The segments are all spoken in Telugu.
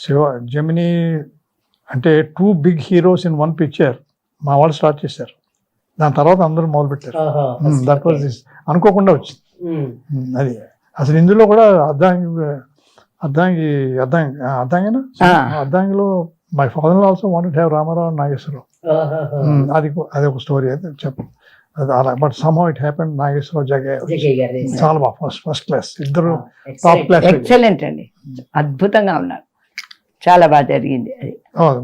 శివ జెమినీ అంటే 2 big heroes in one picture మా వాళ్ళు స్టార్ట్ చేశారు. దాని తర్వాత అందరూ మొదలు పెట్టారు. దట్ వాజ్ దిస్ అనుకోకుండా వచ్చింది. అది అసలు ఇందులో కూడా అర్ధాంగిలో my father also wanted have Rama Rao and Nageswara Rao. అది ఒక స్టోరీ అయితే చెప్పు అలా. But somehow it happened Nageswara Rao Jaggayya చాలా బాగా ఫస్ట్ క్లాస్, ఇద్దరు టాప్ క్లాస్. ఎక్సలెంట్ అండి, అద్భుతంగా ఉన్నారు, చాలా బాగా జరిగింది అది.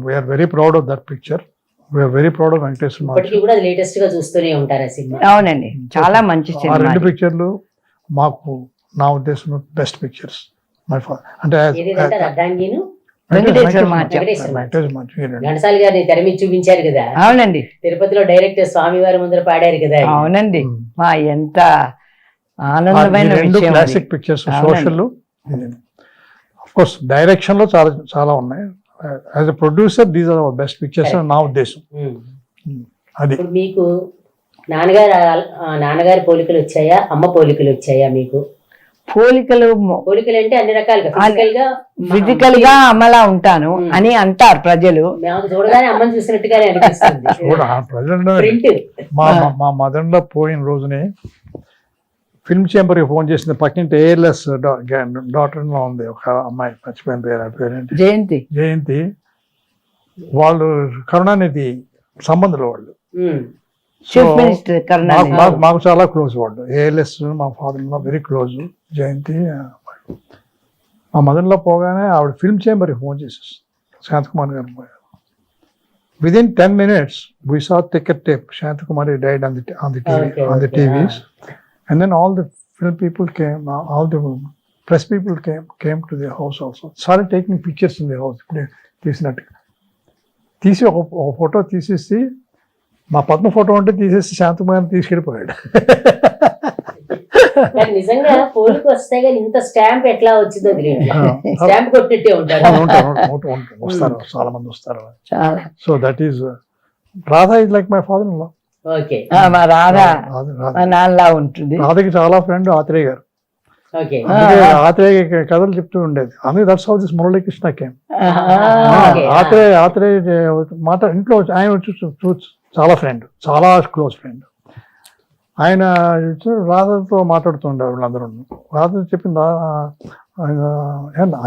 We're very proud of that picture. We're very proud of Venkateswara. కూడా లేటెస్ట్ గా చూస్తూనే ఉంటారు సినిమా. అవునండి, చాలా మంచి సినిమా. 2 పిక్చర్లు మాకు నా ఉద్దేశంలో బెస్ట్ పిక్చర్స్. అంటే ఘంటసాల గారిని తెర మీద చూపించారు కదా. అవునండి, తిరుపతిలో డైరెక్టర్ స్వామివారి ముందర పాడారు కదా. అవునండి, మా ఎంత ఆనందమైన విషయం. Classic pictures. Social of course direction లో చాలా చాలా ఉన్నాయి. As a producer these are our best pictures నా ఉద్దేశం. అది మీకు నాన్నగారి పోలికలు వచ్చాయా, అమ్మ పోలికలు వచ్చాయా మీకు? పోలికలు అంటే అన్ని రకాలుగా ఫిజికల్ గా అమ్మలా ఉంటాను అని అంటారు ప్రజలు. చూడగానే అమ్మని చూసినట్టుగానే అనిపిస్తుంది. మా మదర్ లో పోయిన రోజునే ఫిల్మ్ చేంబర్ కి ఫోన్ చేసింది. పక్కింటి ALS డాక్టర్ లో ఉంది ఒక అమ్మాయి, మర్చిపోయిన పేరేంటి, జయంతి. వాళ్ళు కరుణానిధి సంబంధులు వాళ్ళు. మాకు చాలా క్లోజ్ వాళ్ళు. ALS మా ఫాదర్ లో వెరీ క్లోజ్. జయంతి మా మదర్ లో పోగానే ఆవిడ ఫిల్మ్ చేంబర్ కి ఫోన్ చేసేసి శాంతకుమార్ గారు పోయారు. Within 10 minutes we saw ticket tape. Shantakumari died on the TVs. And then all the film people came, all the press people came to the house also. Started taking pictures in the house. తీసి ఒక ఫోటో తీసేసి మా పద్మ ఫోటో ఉంటే తీసేసి శాంతకుమార్ తీసుకెళ్ళిపోయాడు. నిజంగా పోలికి వస్తే కానీ ఇంత స్టాంప్ ఎట్లా వచ్చిందో స్టాంప్ కొట్టినట్టే వస్తారు, చాలా మంది వస్తారు. So that is Radha is like my father in law. నాన్నలా ఉంటుంది. రాధకి చాలా ఫ్రెండ్ ఆత్రేయ గారు. ఆత్రేయ కథలు చెప్తూ ఉండేది. అందుకే that's how this Muralikrishna came. Atreya మాట ఇంట్లో ఆయన వచ్చి చాలా ఫ్రెండ్, చాలా క్లోజ్ ఫ్రెండ్. ఆయన రాధతో మాట్లాడుతుండే వాళ్ళందరూ. రాధ చెప్పింది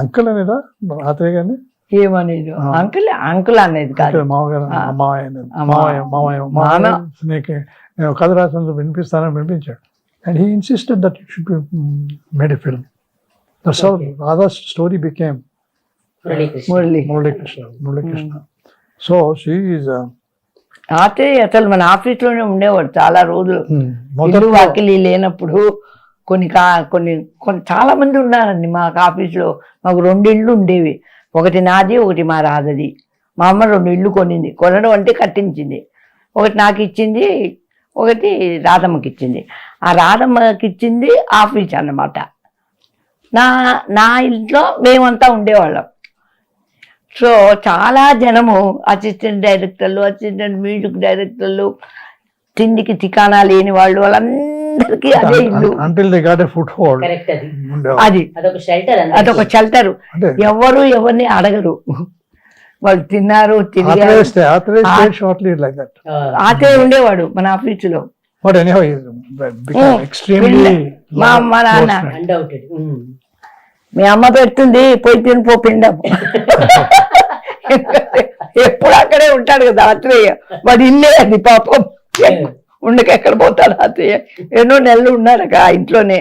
అంకుల్ అనేదా ఆత్రేయ గారిని ఏమనేది? అంకుల్ అనేది కాదు, నేను కథ రాసిన వినిపిస్తానని వినిపించాడు. And he insisted that it should be made a film. That's how Radha story became Muralikrishna. So she is అసలు మన ఆఫీస్ లోనే ఉండేవాడు చాలా రోజులు. ఇల్లు వాకిలి లేనప్పుడు కొన్ని చాలా మంది ఉన్నారండి మాకు ఆఫీస్లో. మాకు 2 ఇళ్ళు ఉండేవి, ఒకటి నాది, ఒకటి మా రాధది. మా అమ్మ 2 ఇళ్ళు కొనింది. కొనడం అంటే కట్టించింది. ఒకటి నాకు ఇచ్చింది, ఒకటి రాధమ్మకి ఇచ్చింది. ఆ రాధమ్మకి ఇచ్చింది ఆఫీస్ అన్నమాట. నా ఇంట్లో మేమంతా ఉండేవాళ్ళం. సో చాలా జనము, అసిస్టెంట్ డైరెక్టర్లు, అసిస్టెంట్ మ్యూజిక్ డైరెక్టర్లు, తిండికి తికానా లేని వాళ్ళు, వాళ్ళందరికీ అదే ఇల్లు. అది అదొక షెల్టర్. ఎవరు ఎవరిని అడగరు, వాళ్ళు తిన్నారు తిరిగారు. ఆత్రేయ ఉండేవాడు మన ఆఫీసులో. మా నాన్న మీ అమ్మ పెడుతుంది పోయి తినిపో పిండం. ఎప్పుడు అక్కడే ఉంటాడు కదా ఆత్రేయ. వాడు ఇల్లే అది పాపం, ఉండక ఎక్కడ పోతాడు ఆత్రేయ. ఎన్నో నెలలు ఉన్నాడు ఆ ఇంట్లోనే.